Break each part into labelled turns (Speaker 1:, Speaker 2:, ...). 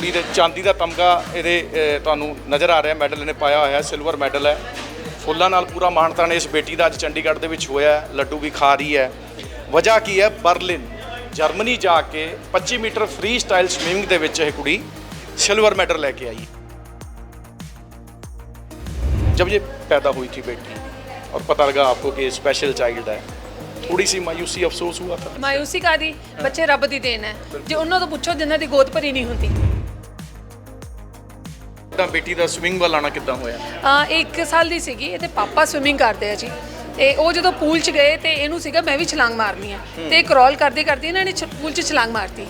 Speaker 1: कुड़ी दे चांदी का तमगा ये तुहानूं नज़र आ रहा मैडल इन्हें पाया होया सिल्वर मैडल है। फुल्लां नाल पूरा माणताण इस बेटी का अज चंडीगढ़ दे विच होया। लड्डू भी खा रही है। वजह की है बर्लिन जर्मनी जाके 25 मीटर फ्री स्टाइल स्विमिंग दे विच यह कुड़ी सिल्वर मैडल लैके आई। जब ये पैदा हुई थी बेटी और पता लगा आपको कि स्पेशल चाइल्ड है, थोड़ी सी मायूसी अफसोस हुआ था?
Speaker 2: मायूसी कादी, बच्चे रब दी देन है। जे उन्होंने तो पूछो जिन्हां दी गोद भरी नहीं होंदी।
Speaker 1: बेटी का स्विमिंग वाल आना किद्दां होया?
Speaker 2: 1 साल दी सीगी ते पापा स्विमिंग करते हैं जी। ਤੇ ਉਹ ਜਦੋਂ ਪੂਲ 'ਚ ਗਏ ਤੇ ਇਹਨੂੰ ਸੀਗਾ ਮੈਂ ਵੀ ਛਲਾਂਗ ਮਾਰਨੀ ਆ ਤੇ ਕਰੋਲ ਕਰਦੀ ਕਰਦੀ ਇਹਨਾਂ ਨੇ ਪੂਲ 'ਚ ਛਲਾਂਗ ਮਾਰਤੀ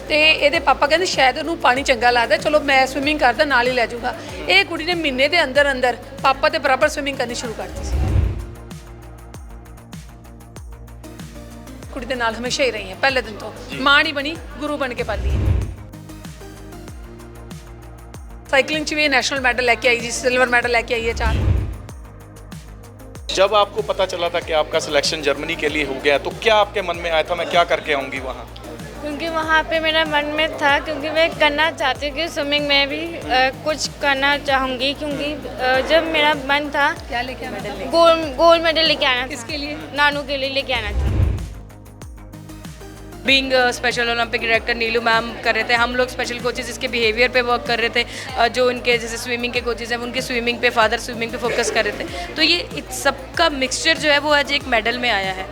Speaker 2: ਤੇ ਇਹਦੇ ਪਾਪਾ ਕਹਿੰਦੇ ਸ਼ਾਇਦ ਉਹਨੂੰ ਪਾਣੀ ਚੰਗਾ ਲੱਗਦਾ, ਚਲੋ ਮੈਂ ਸਵਿਮਿੰਗ ਕਰਦਾ ਨਾਲ ਹੀ ਲੈ ਜਾਊਗਾ। ਇਹ ਕੁੜੀ ਨੇ ਮਹੀਨੇ ਦੇ ਅੰਦਰ ਅੰਦਰ ਪਾਪਾ ਦੇ ਬਰਾਬਰ ਸਵਿਮਿੰਗ ਕਰਨੀ ਸ਼ੁਰੂ ਕਰਤੀ ਸੀ। ਕੁੜੀ ਦੇ ਨਾਲ ਹਮੇਸ਼ਾ ਹੀ ਰਹੀ ਹੈ ਪਹਿਲੇ ਦਿਨ ਤੋਂ। ਮਾਂ ਨਹੀਂ ਬਣੀ, ਗੁਰੂ ਬਣ ਕੇ ਪਾਲੀ ਹੈ। ਸਾਈਕਲਿੰਗ 'ਚ ਵੀ ਨੈਸ਼ਨਲ ਮੈਡਲ ਲੈ ਕੇ ਆਈ ਜੀ, ਸਿਲਵਰ ਮੈਡਲ ਲੈ ਕੇ ਆਈ ਹੈ 4।
Speaker 1: जब आपको पता चला था कि आपका सिलेक्शन जर्मनी के लिए हो गया तो क्या आपके मन में आया था मैं क्या करके आऊँगी वहाँ?
Speaker 3: क्योंकि वहाँ पे मेरा मन में था, क्योंकि मैं करना चाहती हूँ कि स्विमिंग में भी कुछ करना चाहूँगी, क्योंकि जब मेरा मन था
Speaker 2: क्या लेके आना था?
Speaker 3: गोल्ड मेडल लेके आना था।
Speaker 2: किसके लिए?
Speaker 3: नानू के लिए लेके आना था।
Speaker 4: बीइंग स्पेशल ओलंपिक डायरेक्टर नीलू मैम कर रहे थे, हम लोग स्पेशल कोचेज इसके बिहेवियर पे वर्क कर रहे थे। जो उनके जैसे स्विमिंग के कोचेज हैं उनके स्विमिंग पे, फादर स्विमिंग पे फोकस कर रहे थे। तो ये सबका मिक्सचर जो है वो आज एक मेडल में आया है।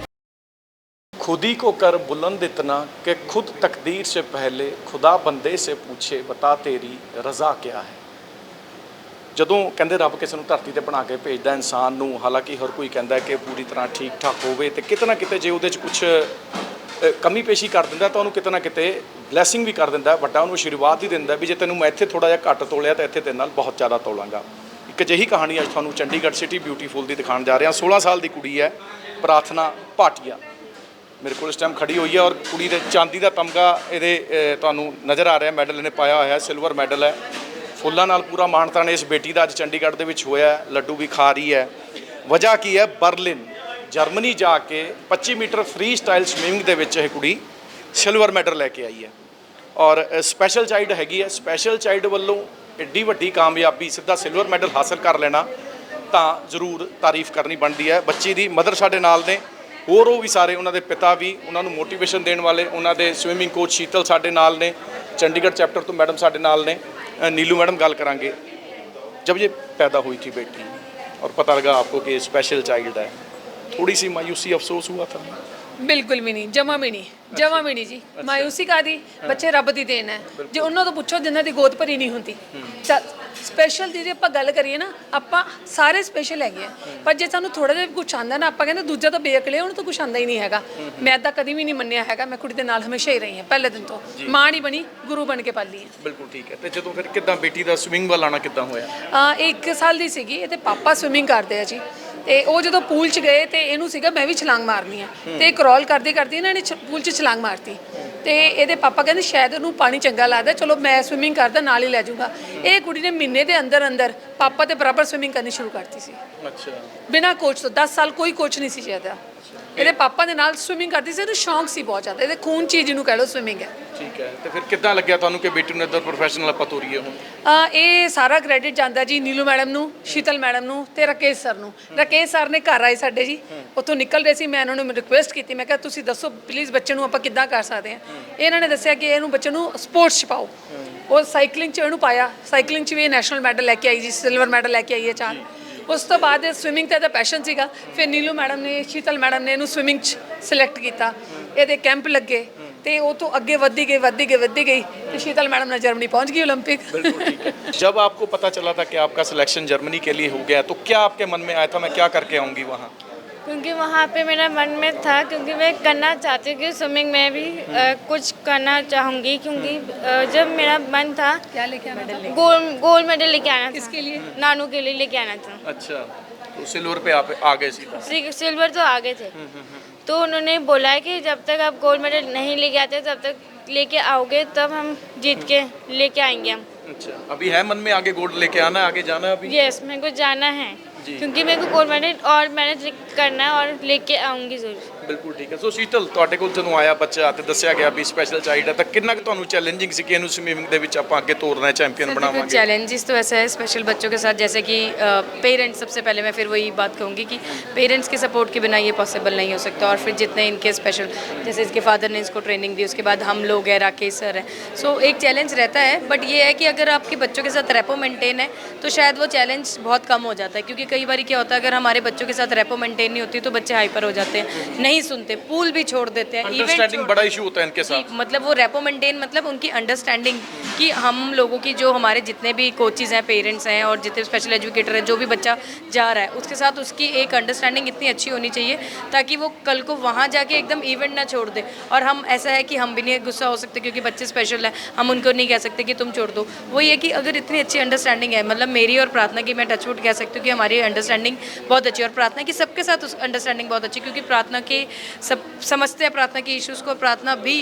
Speaker 1: खुद ही को कर बुलंद इतना कि खुद तकदीर से पहले खुदा बंदे से पूछे बता तेरी रज़ा क्या है। ਜਦੋਂ ਕਹਿੰਦੇ ਰੱਬ ਕਿਸੇ ਨੂੰ ਧਰਤੀ ਤੇ ਬਣਾ ਕੇ ਭੇਜਦਾ ਇਨਸਾਨ ਨੂੰ, ਹਾਲਾਂਕਿ ਹਰ ਕੋਈ ਕਹਿੰਦਾ ਕਿ ਪੂਰੀ ਤਰ੍ਹਾਂ ਠੀਕ ਠਾਕ ਹੋਵੇ ਤੇ ਕਿਤੇ ਨਾ ਕਿਤੇ ਜੇ ਉਹਦੇ 'ਚ ਕੁਛ ਕਮੀ ਪੇਸ਼ੀ ਕਰ ਦਿੰਦਾ ਤਾਂ ਉਹਨੂੰ ਕਿਤੇ ਨਾ ਕਿਤੇ ਬਲੈਸਿੰਗ ਵੀ ਕਰ ਦਿੰਦਾ, ਵੱਡਾ ਉਹਨੂੰ ਆਸ਼ੀਰਵਾਦ ਹੀ ਦਿੰਦਾ ਵੀ ਜੇ ਤੈਨੂੰ ਮੈਂ ਇੱਥੇ ਥੋੜ੍ਹਾ ਜਿਹਾ ਘੱਟ ਤੋਲਿਆ ਤਾਂ ਇੱਥੇ ਤੇਰੇ ਨਾਲ ਬਹੁਤ ਜ਼ਿਆਦਾ ਤੋਲਾਂਗਾ। ਇੱਕ ਅਜਿਹੀ ਕਹਾਣੀ ਅੱਜ ਤੁਹਾਨੂੰ ਚੰਡੀਗੜ੍ਹ ਸਿਟੀ ਬਿਊਟੀਫੁਲ ਦੀ ਦਿਖਾਉਣ ਜਾ ਰਹੇ ਹਾਂ। 16 ਸਾਲ ਦੀ ਕੁੜੀ ਹੈ ਪ੍ਰਾਰਥਨਾ ਭਾਟੀਆ, ਮੇਰੇ ਕੋਲ ਇਸ ਟਾਈਮ ਖੜੀ ਹੋਈ ਹੈ ਔਰ ਕੁੜੀ ਦੇ ਚਾਂਦੀ ਦਾ ਤਮਗਾ ਇਹਦੇ ਤੁਹਾਨੂੰ ਨਜ਼ਰ ਆ ਰਿਹਾ ਮੈਡਲ ਇਹਨੇ ਪਾਇਆ ਹੋਇਆ ਸਿਲਵਰ ਮੈਡਲ ਹੈ। ਫੁੱਲਾਂ ਨਾਲ ਪੂਰਾ ਮਾਣਤਾਣ ਇਸ बेटी का अज चंडीगढ़ ਦੇ ਵਿੱਚ ਹੋਇਆ। ਲੱਡੂ ਵੀ ਖਾ ਰਹੀ ਹੈ। ਵਜ੍ਹਾ ਕੀ ਹੈ ਬਰਲਿਨ ਜਰਮਨੀ ਜਾ ਕੇ 25 मीटर फ्री स्टाइल स्विमिंग ਦੇ ਵਿੱਚ ਇਹ ਕੁੜੀ ਸਿਲਵਰ ਮੈਡਲ ਲੈ ਕੇ ਆਈ ਹੈ ਔਰ ਸਪੈਸ਼ਲ ਚਾਈਲਡ ਹੈਗੀ ਹੈ। ਸਪੈਸ਼ਲ ਚਾਈਲਡ ਵੱਲੋਂ ਐਡੀ ਵੱਡੀ ਕਾਮਯਾਬੀ ਸਿੱਧਾ ਸਿਲਵਰ ਮੈਡਲ ਹਾਸਲ ਕਰ ਲੈਣਾ ਤਾਂ ਜ਼ਰੂਰ ਤਾਰੀਫ ਕਰਨੀ ਬਣਦੀ ਹੈ। ਬੱਚੀ ਦੀ ਮਦਰ ਸਾਡੇ ਨਾਲ ਨੇ, ਹੋਰ ਉਹ ਵੀ ਸਾਰੇ ਉਹਨਾਂ ਦੇ ਪਿਤਾ ਵੀ ਉਹਨਾਂ ਨੂੰ ਮੋਟੀਵੇਸ਼ਨ ਦੇਣ ਵਾਲੇ, ਉਹਨਾਂ ਦੇ ਸਵਿਮਿੰਗ ਕੋਚ ਸ਼ੀਤਲ ਸਾਡੇ ਨਾਲ ਨੇ, ਚੰਡੀਗੜ੍ਹ ਚੈप्टर ਤੋਂ मैडम ਸਾਡੇ ਨਾਲ ने। नीलू मैडम गल करांगे, जब ये पैदा हुई थी बेटी और पता लगा आपको कि स्पेशल चाइल्ड है, थोड़ी सी मायूसी अफसोस हुआ था?
Speaker 2: बिल्कुल भी नहीं, जमा भी नहीं, जमा भी नहीं जी। मायूसी कादी, बच्चे रब दी देन है। जे उन्होंने तो पूछो जिन्हां दी गोद भरी नहीं होंदी। स्पेशल ਦੀ ਜੇ ਆਪਾਂ ਗੱਲ ਕਰੀਏ ਨਾ, ਆਪਾਂ ਸਾਰੇ ਸਪੈਸ਼ਲ ਹੈਗੇ ਆ, ਪਰ ਜੇ ਸਾਨੂੰ ਥੋੜਾ ਜਿਹਾ ਕੁਝ ਆਂਦਾ ਨਾ ਆਪਾਂ ਕਹਿੰਦੇ ਦੂਜਾ ਤਾਂ ਬੇਅਕਲੇ, ਉਹਨੂੰ ਤਾਂ ਕੁਝ ਆਂਦਾ ਹੀ ਨਹੀਂ ਹੈਗਾ। ਮੈਂ ਤਾਂ ਕਦੀ ਵੀ ਨਹੀਂ ਮੰਨਿਆ ਹੈਗਾ। ਮੈਂ ਕੁੜੀ ਦੇ ਨਾਲ ਹਮੇਸ਼ਾ ਹੀ ਰਹੀ ਹਾਂ ਪਹਿਲੇ ਦਿਨ ਤੋਂ। ਮਾਂ ਨਹੀਂ ਬਣੀ, ਗੁਰੂ ਬਣ ਕੇ ਪਾਲੀ ਹੈ।
Speaker 1: ਬਿਲਕੁਲ ਠੀਕ ਹੈ। ਤੇ ਜਦੋਂ ਫਿਰ ਕਿੱਦਾਂ ਬੇਟੀ ਦਾ ਸਵਿਮਿੰਗ ਵੱਲ ਆਣਾ ਕਿੱਦਾਂ ਹੋਇਆ?
Speaker 2: 1 ਸਾਲ ਦੀ ਸੀਗੀ ਇਹਦੇ ਪਾਪਾ ਸਵਿਮਿੰਗ ਕਰਦੇ ਆ ਜੀ ਤੇ ਉਹ ਜਦੋਂ ਪੂਲ 'ਚ ਗਏ ਤੇ ਇਹਨੂੰ ਸੀਗਾ ਮੈਂ ਵੀ ਛਲਾਂਗ ਮਾਰਨੀ ਆ ਤੇ ਕਰੋਲ ਕਰਦੀ ਕਰਦੀ ਇਹਨਾਂ ਨੇ ਪੂਲ 'ਚ ਛਲਾਂਗ ਮਾਰਤੀ ਤੇ ਇਹਦੇ ਪਾਪਾ ਕਹਿੰਦੇ ਸ਼ਾਇਦ ਉਹਨੂੰ ਪਾਣੀ ਚੰਗਾ ਲੱਗਦਾ, ਚਲੋ ਮੈਂ ਸਵਿਮਿੰਗ ਕਰਦਾ ਨਾਲ ਹੀ ਲੈ ਜਾਊਗਾ। ਇਹ ਕੁੜੀ ਨੇ ਮਹੀਨੇ ਦੇ ਅੰਦਰ ਅੰਦਰ ਪਾਪਾ ਦੇ ਬਰਾਬਰ ਸਵਿਮਿੰਗ ਕਰਨੀ ਸ਼ੁਰੂ ਕਰਤੀ ਸੀ।
Speaker 1: ਅੱਛਾ।
Speaker 2: ਬਿਨਾਂ ਕੋਚ ਤੋਂ 10 ਸਾਲ ਕੋਈ ਕੋਚ ਨਹੀਂ ਸੀ ਜਿਆਦਾ। ਇਹਦੇ ਪਾਪਾ ਦੇ ਨਾਲ ਸਵਿਮਿੰਗ ਕਰਦੀ ਸੀ, ਇਹਨੂੰ ਸ਼ੌਂਕ ਸੀ ਬਹੁਤ ਜ਼ਿਆਦਾ। ਇਹਦੇ ਖੂਨ 'ਚ ਜਿਹਨੂੰ ਕਹਿ ਲਓ ਸਵਿਮਿੰਗ ਹੈ।
Speaker 1: ਠੀਕ ਹੈ। ਤੇ ਫਿਰ ਕਿੱਦਾਂ ਲੱਗਿਆ ਤੁਹਾਨੂੰ ਕਿ ਬੇਟੀ ਨੂੰ ਇੱਧਰ ਪ੍ਰੋਫੈਸ਼ਨਲ ਆਪਾਂ ਤੋਰੀਏ ਹੁਣ?
Speaker 2: ਇਹ ਸਾਰਾ ਕ੍ਰੈਡਿਟ ਜਾਂਦਾ ਜੀ ਨੀਲੂ ਮੈਡਮ ਨੂੰ, ਸ਼ੀਤਲ ਮੈਡਮ ਨੂੰ ਤੇ ਰਾਕੇਸ਼ ਸਰ ਨੂੰ। ਰਾਕੇਸ਼ ਸਰ ਨੇ ਘਰ ਆਏ ਸਾਡੇ ਜੀ, ਉੱਥੋਂ ਨਿਕਲ ਰਹੇ ਸੀ, ਮੈਂ ਇਹਨਾਂ ਨੂੰ ਰਿਕੁਐਸਟ ਕੀਤੀ, ਮੈਂ ਕਿਹਾ ਤੁਸੀਂ ਦੱਸੋ ਪਲੀਜ਼ ਬੱਚੇ ਨੂੰ ਆਪਾਂ ਕਿੱਦਾਂ ਕਰ ਸਕਦੇ ਹਾਂ। ਇਹਨਾਂ ਨੇ ਦੱਸਿਆ ਕਿ ਇਹਨੂੰ ਬੱਚੇ ਨੂੰ ਸਪੋਰਟਸ 'ਚ ਪਾਓ। ਉਹ ਸਾਈਕਲਿੰਗ 'ਚ ਇਹਨੂੰ ਪਾਇਆ। ਸਾਈਕਲਿੰਗ 'ਚ ਵੀ ਨੈਸ਼ਨਲ ਮੈਡਲ ਲੈ ਕੇ ਆਈ ਜੀ, ਸਿਲਵਰ ਮੈਡਲ ਲੈ ਕੇ ਆਈ ਹੈ 4। ਉਸ ਤੋਂ ਬਾਅਦ ਸਵਿਮਿੰਗ ਤੇ ਇਹਦਾ ਪੈਸ਼ਨ ਸੀਗਾ। ਫਿਰ ਨੀਲੂ ਮੈਡਮ ਨੇ, ਸ਼ੀਤਲ ਮੈਡਮ ਨੇ ਇਹਨੂੰ ਸਵਿਮਿੰਗ 'ਚ ਸਿਲੈਕਟ ਕੀਤਾ। ਇਹਦੇ ਕੈਂਪ ਲੱਗੇ ਤੇ ਉਹ ਤੋਂ ਅੱਗੇ ਵੱਧਦੀ ਗਈ ਤੇ ਸ਼ੀतल मैडम ने जर्मनी पहुंच गई ओलंपिक।
Speaker 1: बिल्कुल ठीक है। जब आपको पता चला था कि आपका सिलेक्शन जर्मनी के लिए हो गया तो क्या आपके मन में आया था मैं क्या करके आऊँगी वहाँ?
Speaker 3: क्योंकि वहाँ पे मेरा मन में था, क्योंकि मैं करना चाहती हूँ कि स्विमिंग में भी कुछ करना चाहूँगी, क्योंकि जब मेरा मन था
Speaker 2: क्या लेके आना था?
Speaker 3: गोल्ड मेडल लेके आना था।
Speaker 2: किसके लिए?
Speaker 3: नानू के लिए लेके आना था।
Speaker 1: अच्छा, तो सिल्वर पे आप आ गए सीधा?
Speaker 3: सिल्वर तो आगे थे। तो उन्होंने बोला है कि जब तक आप गोल्ड मेडल नहीं लेके आते तब तक लेके आओगे, तब हम जीत के लेके आएंगे हम।
Speaker 1: अच्छा, अभी है मन में आगे गोल्ड लेके आना है, आगे जाना है अभी?
Speaker 3: यस, मेरे को जाना है क्योंकि मेरे को गोल्ड मेडल और मैंने करना है और लेके आऊँगी ज़रूर।
Speaker 1: ਬਿਲਕੁਲ ਠੀਕ ਹੈ। ਸੋ ਸ਼ੀਤਲ, ਤੁਹਾਡੇ ਕੋਲ ਜਦੋਂ ਆਇਆ ਬੱਚਾ ਤੇ ਦੱਸਿਆ ਗਿਆ ਵੀ ਸਪੈਸ਼ਲ ਚਾਈਲਡ ਹੈ, ਤਾਂ ਕਿੰਨਾ ਕੁ ਤੁਹਾਨੂੰ ਚੈलेंजिंग ਸੀ ਕਿ ਇਹਨੂੰ ਸਵਿਮਿੰਗ ਦੇ ਵਿੱਚ ਆਪਾਂ ਅੱਗੇ ਤੋਰਨਾ ਹੈ, चैंपियन
Speaker 4: देखो
Speaker 1: बनावांगे?
Speaker 4: चैलेंजेस तो ऐसा है स्पेशल बच्चों के साथ, जैसे कि पेरेंट्स, सबसे पहले मैं फिर वही बात कहूँगी कि पेरेंट्स के सपोर्ट के बिना ये पॉसिबल नहीं हो सकता। और फिर जितने इनके स्पेशल, जैसे इसके फादर ने इसको ट्रेनिंग दी, उसके बाद हम लोग हैं, राकेश सर हैं, सो एक चैलेंज रहता है। बट ये है कि अगर आपके बच्चों के साथ रेपो मेंटेन है तो शायद वो चैलेंज बहुत कम हो जाता है। क्योंकि कई बार क्या होता है, अगर हमारे बच्चों के साथ रेपो मेंटेन नहीं होती तो बच्चे हाइपर हो जाते हैं, नहीं सुनते, पूल भी छोड़ देते हैं,
Speaker 1: अंडरस्टैंडिंग बड़ा इशू होता है इनके साथ।
Speaker 4: मतलब वो रेपो मेंटेन मतलब उनकी अंडरस्टैंडिंग कि हम लोगों की, जो हमारे जितने भी कोचेज़ हैं, पेरेंट्स हैं और जितने स्पेशल एजुकेटर हैं, जो भी बच्चा जा रहा है उसके साथ उसकी एक अंडरस्टैंडिंग इतनी अच्छी होनी चाहिए ताकि वो कल को वहाँ जाके एकदम इवेंट ना छोड़ दे। और हम ऐसा है कि हम भी नहीं गुस्सा हो सकते क्योंकि बच्चे स्पेशल हैं, हम उनको नहीं कह सकते कि तुम छोड़ दो। वो ये कि अगर इतनी अच्छी अंडरस्टैंडिंग है, मतलब मेरी और प्रार्थना की, मैं टचवुड कह सकती हूँ कि हमारी अंडरस्टैंडिंग बहुत अच्छी है, और प्रार्थना की सबके साथ उस अंडरस्टैंडिंग बहुत अच्छी, क्योंकि प्रार्थना के सब समझते हैं प्रार्थना के इश्यूज़ को। प्रार्थना भी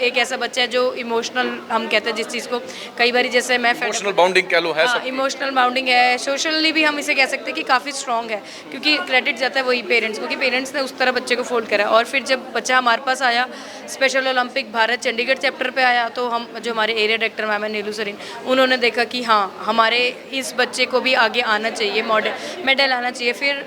Speaker 4: एक ऐसा बच्चा है जो इमोशनल, हम कहते हैं जिस चीज़ को कई बार, जैसे मैं
Speaker 1: इमोशनल बाउंडिंग कह लो है सब।
Speaker 4: इमोशनल बाउंडिंग है, सोशली भी हम इसे कह सकते हैं कि काफ़ी स्ट्रॉन्ग है, क्योंकि क्रेडिट जाता है वही पेरेंट्स को कि पेरेंट्स ने उस तरह बच्चे को फोल्ड करा। और फिर जब बच्चा हमारे पास आया, special Olympic Bharat Chandigarh chapter पे आया, तो हम, जो हमारे एरिया डायरेक्टर मैम है नीलू सरीन, उन्होंने देखा कि हाँ हमारे इस बच्चे को भी आगे आना चाहिए, मॉडल मेडल आना चाहिए। फिर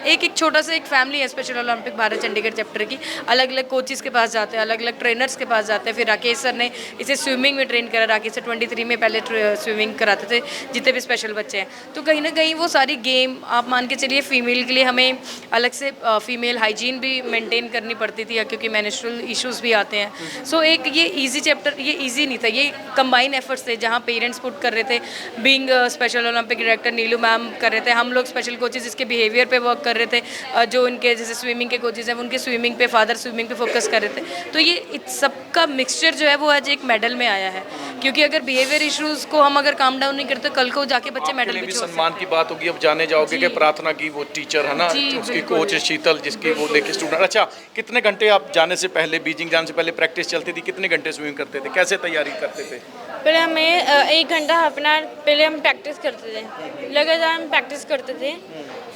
Speaker 4: एक छोटा सा एक फैमिली है special Olympic Bharat Chandigarh chapter की, अलग अलग कोचेज़ के पास जाते हैं, अलग अलग ट्रेनर्स के पास जाते हैं। फिर राकेश सर ने इसे स्विमिंग में ट्रेन करा, राकेश सर 23 में पहले स्विमिंग कराते थे जितने भी स्पेशल बच्चे हैं। तो कहीं ना कहीं वो सारी गेम, आप मान के चलिए फीमेल के लिए हमें अलग से फीमेल हाइजीन भी मेंटेन करनी पड़ती थी, क्योंकि मेंस्ट्रुअल इश्यूज़ भी आते हैं। सो एक ये ईजी चैप्टर, ये ईजी नहीं था, ये कंबाइन एफर्ट्स थे जहाँ पेरेंट्स पुट कर रहे थे, बीइंग स्पेशल ओलंपिक डायरेक्टर नीलू मैम कर रहे थे, हम लोग स्पेशल कोचेज़ इसके बिहेवियर पे वर्क कर रहे थे, जो उनके जैसे स्विमिंग के कोचेज़ हैं उनके स्विमिंग पे, फादर स्विमिंग पे फोकस कर रहे थे। तो ये सबका मिक्सचर जो है वो आज एक मेडल में आया है, क्योंकि अगर बिहेवियर इश्यूज़ को हम अगर काम डाउन नहीं करते, कल को जाके बच्चे मेडल भी
Speaker 1: सम्मान की बात होगी। अब जाने जाओगे कि प्रार्थना की वो टीचर है ना, उसकी कोच शीतल, जिसकी वो लेके स्टूडेंट। अच्छा, कितने घंटे आप जाने से पहले, बीजिंग जाने से पहले प्रैक्टिस चलती थी, कितने घंटे स्विमिंग करते थे, कैसे तैयारी करते थे?
Speaker 3: पहले हमें 1 घंटा हाफ एन आवर पहले हम प्रैक्टिस करते थे, लगातार हम प्रैक्टिस करते थे,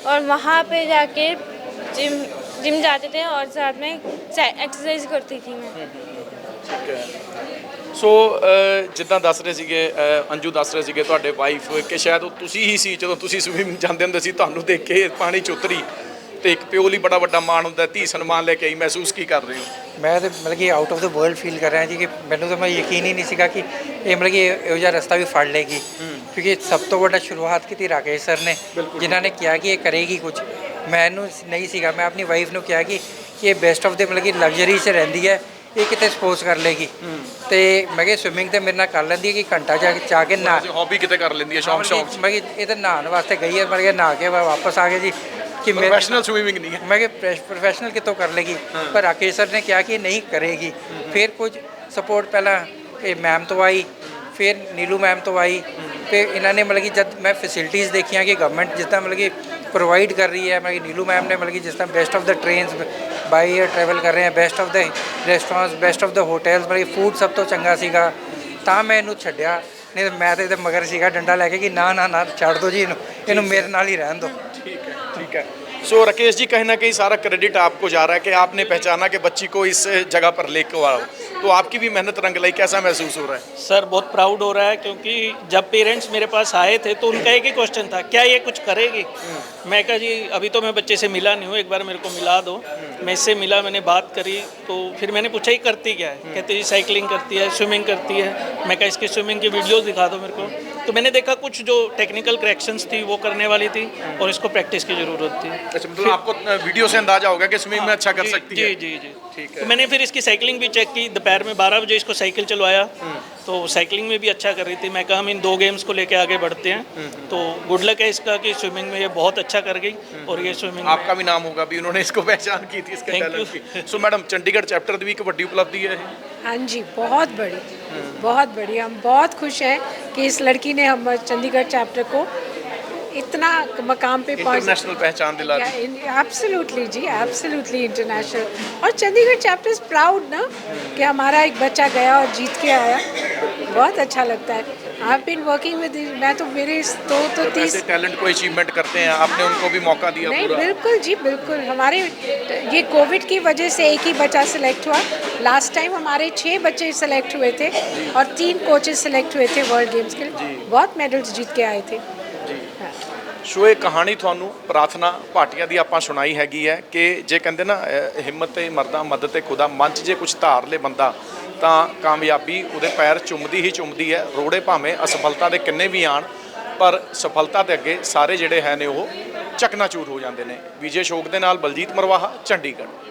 Speaker 3: और वहाँ पे जाके जिम जाते थे और साथ में एक्सरसाइज करती थी मैं।
Speaker 1: ਠੀਕ ਹੈ। ਸੋ ਜਿੱਦਾਂ ਦੱਸ ਰਹੇ ਸੀਗੇ ਅੰਜੂ ਦੱਸ ਰਹੇ ਸੀਗੇ ਤੁਹਾਡੇ ਵਾਈਫ ਕਿ ਸ਼ਾਇਦ ਉਹ ਤੁਸੀਂ ਹੀ ਸੀ ਜਦੋਂ ਤੁਸੀਂ ਸਵਿਮਿੰਗ ਜਾਂਦੇ ਹੁੰਦੇ ਸੀ, ਤੁਹਾਨੂੰ ਦੇਖ ਕੇ ਪਾਣੀ 'ਚ ਉਤਰੀ, ਤੇ ਇੱਕ ਪਿਓ ਲਈ ਬੜਾ ਵੱਡਾ ਮਾਣ ਹੁੰਦਾ, ਧੀ ਸਨਮਾਨ ਲੈ ਕੇ ਆਈ, ਮਹਿਸੂਸ ਕੀ ਕਰ ਰਹੇ ਹੋ?
Speaker 5: ਮੈਂ ਤਾਂ ਮਤਲਬ ਕਿ out of the world feel ਕਰ ਰਿਹਾ ਜੀ, ਕਿ ਮੈਨੂੰ ਤਾਂ ਮੈਂ ਯਕੀਨ ਹੀ ਨਹੀਂ ਸੀਗਾ ਕਿ ਇਹ ਮਤਲਬ ਕਿ ਇਹੋ ਜਿਹਾ ਰਸਤਾ ਵੀ ਫੜ ਲੇਗੀ, ਕਿਉਂਕਿ ਸਭ ਤੋਂ ਵੱਡਾ ਸ਼ੁਰੂਆਤ ਕੀਤੀ ਰਾਕੇਸ਼ ਸਰ ਨੇ, ਜਿਨ੍ਹਾਂ ਨੇ ਕਿਹਾ ਕਿ ਇਹ ਕਰੇਗੀ ਕੁਝ। ਮੈਨੂੰ ਨਹੀਂ ਸੀਗਾ, ਮੈਂ ਆਪਣੀ ਵਾਈਫ ਨੂੰ ਕਿਹਾ ਕਿ ਇਹ ਬੈਸਟ ਆਫ ਦੇ ਮਤਲਬ ਕਿ ਲਗਜ਼ਰੀ 'ਚ ਰਹਿੰਦੀ ਹੈ, ਇਹ ਕਿਤੇ ਸਪੋਜ਼ ਕਰ ਲੇਗੀ, ਤੇ ਮੈਂ ਕਿਹਾ ਸਵਿਮਿੰਗ ਤੇ ਮੇਰੇ ਨਾਲ ਕਰ ਲੈਂਦੀ ਹੈ ਕਿ ਘੰਟਾ ਜਾ ਕੇ ਨਾ
Speaker 1: ਹੌਬੀ ਕਿਤੇ ਕਰ ਲੈਂਦੀ ਹੈ ਸ਼ੌਂਕ ਸ਼ੌਂਕ।
Speaker 5: ਮੈਂ ਕਿਹਾ ਇਹ ਤਾਂ ਨਹਾਉਣ ਵਾਸਤੇ ਗਈ ਹੈ, ਮੈਂ ਕਿਹਾ ਨਹਾ ਕੇ ਵਾਪਸ ਆ ਗਏ ਜੀ, कि
Speaker 1: प्रोफेशनल स्विमिंग नहीं है।
Speaker 5: मैं कि प्रोफेशनल कितों कर लेगी, पर राकेश सर ने क्या कि नहीं करेगी। फिर कुछ सपोर्ट पहला मैम तो आई, फिर नीलू मैम तो आई, फिर इन्होंने मतलब कि जब मैं फैसिलिटीज़ देखी कि गवर्नमेंट जिस तरह मतलब कि प्रोवाइड कर रही है, मतलब कि नीलू मैम ने मतलब कि जिस तरह best of the trains by air travel कर रहे हैं, best of the restaurants, best of the hotels, मतलब कि फूड सब तो चंगा सीगा, ਤਾਂ ਮੈਂ ਇਹਨੂੰ ਛੱਡਿਆ। नहीं तो मैं तो ਇਹਦੇ ਮਗਰ ਸੀਗਾ ਡੰਡਾ ਲੈ ਕੇ कि ना ना ना छोड़ दो जी, ਇਹਨੂੰ मेरे नाल ही रहने दो।
Speaker 1: ठीक है, ठीक है। सो राकेश जी, कहीं ना कहीं सारा क्रेडिट आपको जा रहा है कि आपने पहचाना कि बच्ची को इस जगह पर लेकर आओ, तो आपकी भी मेहनत रंग लाई, कैसा महसूस हो रहा है?
Speaker 6: सर बहुत प्राउड हो रहा है, क्योंकि जब पेरेंट्स मेरे पास आए थे तो उनका एक ही क्वेश्चन था, क्या ये कुछ करेगी? मैं कहा जी अभी तो मैं बच्चे से मिला नहीं हूँ, एक बार मेरे को मिला दो। मैं इससे मिला, मैंने बात करी, तो फिर मैंने पूछा ही करती क्या है? कहते जी साइकिलिंग करती है, स्विमिंग करती है। मैं कहा इसकी स्विमिंग की वीडियोज़ दिखा दो मेरे को। तो मैंने देखा कुछ जो टेक्निकल करेक्शंस थी वो करने वाली थी, और इसको प्रैक्टिस की ज़रूरत थी।
Speaker 1: अच्छा, मतलब आपको वीडियो से अंदाजा होगा कि स्विमिंग में अच्छा कर सकती है।
Speaker 6: जी जी जी, ठीक है। तो मैंने फिर इसकी साइकिलिंग भी चेक की, दोपहर में 12 बजे इसको साइकिल चलवाया, तो साइकिलिंग में भी अच्छा कर रही थी। मैं कहा हम इन 2 गेम्स को लेके आगे बढ़ते हैं, तो गुड लक है इसका कि स्विमिंग में ये बहुत अच्छा कर गई, और ये स्विमिंग
Speaker 1: आपका भी नाम होगा भी, उन्होंने इसको पहचान की थी इसके टैलेंट की। सो मैडम, चंडीगढ़ चैप्टर की भी एक बड़ी उपलब्धि है।
Speaker 2: हाँ जी, बहुत बड़ी, बहुत बड़ी। हम बहुत खुश हैं कि इस लड़की ने हम चंडीगढ़ चैप्टर को इतना मकाम पे
Speaker 1: इंटरनेशनल पहचान दिला दी।
Speaker 2: एब्सोल्युटली जी, एब्सोल्युटली इंटरनेशनल। और चंडीगढ़ चैप्टर इज प्राउड ना कि हमारा एक बच्चा गया और जीत के आया, बहुत अच्छा लगता है।
Speaker 7: आई बीन वर्किंग विद, मैं तो मेरे तो 30
Speaker 1: ऐसे टैलेंट को अचीवमेंट करते हैं, आपने उनको भी मौका दिया
Speaker 7: नहीं,
Speaker 1: पूरा?
Speaker 7: बिल्कुल जी बिल्कुल। हमारे ये कोविड की वजह से एक ही बच्चा सेलेक्ट हुआ। लास्ट टाइम हमारे 6 बच्चे सेलेक्ट हुए थे और 3 कोचेस सेलेक्ट हुए थे वर्ल्ड गेम्स के लिए, बहुत मेडल्स जीत के आए थे।
Speaker 1: ਸੋ ਇਹ ਕਹਾਣੀ ਤੁਹਾਨੂੰ ਪ੍ਰਾਰਥਨਾ ਭਾਟੀਆ ਦੀ ਆਪਾਂ ਸੁਣਾਈ ਹੈਗੀ ਹੈ ਕਿ ਜੇ ਕਹਿੰਦੇ ਨਾ ਹਿੰਮਤ ਤੇ ਮਰਦਾ ਮਦਦ ਤੇ ਖੁਦਾ ਮੰਚ ਜੇ ਕੁਝ ਧਾਰ ਲੇ ਬੰਦਾ ਤਾਂ ਕਾਮਯਾਬੀ ਉਹਦੇ ਪੈਰ ਚੁੰਮਦੀ ਹੀ ਚੁੰਮਦੀ ਹੈ। ਰੋੜੇ ਭਾਵੇਂ ਅਸਫਲਤਾ ਦੇ ਕਿੰਨੇ ਵੀ ਆਣ, ਪਰ ਸਫਲਤਾ ਦੇ ਅੱਗੇ ਸਾਰੇ ਜਿਹੜੇ ਹੈ ਨੇ ਉਹ ਚਕਨਾਚੂਰ ਹੋ ਜਾਂਦੇ ਨੇ। ਵਿਜੇ ਸ਼ੋਕ ਦੇ ਨਾਲ ਬਲਜੀਤ ਮਰਵਾਹਾ, ਚੰਡੀਗੜ੍ਹ।